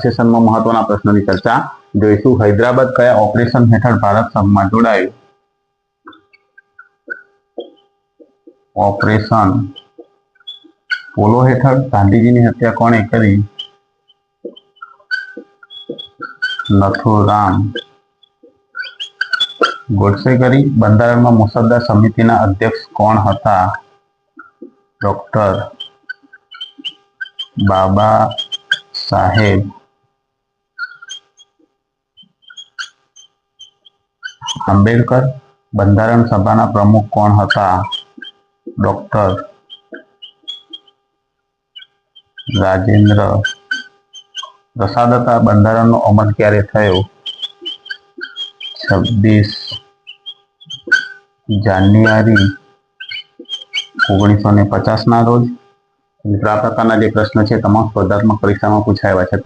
સેશનમાં મહત્વના પ્રશ્નોની ચર્ચા જોઈશું। હૈદરાબાદ કયા ઓપરેશન હેઠળ ભારત સંઘમાં જોડાયું? ઓપરેશન પોલો હેઠળ। ગાંધીજીની હત્યા કોણે કરી? નથુરામ ગોડસે કરી। બંધારણમાં મુસદ્દા સમિતિના અધ્યક્ષ કોણ હતા? ડોક્ટર બાબા સાહેબ આંબેડકર। બંધારણ સભાના પ્રમુખ કોણ હતા? ડોક્ટર રાજેન્દ્ર પ્રસાદ હતા। બંધારણનો અમલ ક્યારે થયો? 26 જાન્યુઆરી 1950 ના રોજ। આ પ્રકારના જે પ્રશ્ન છે તમામ સ્પર્ધાત્મક પરીક્ષામાં પૂછાયા છે।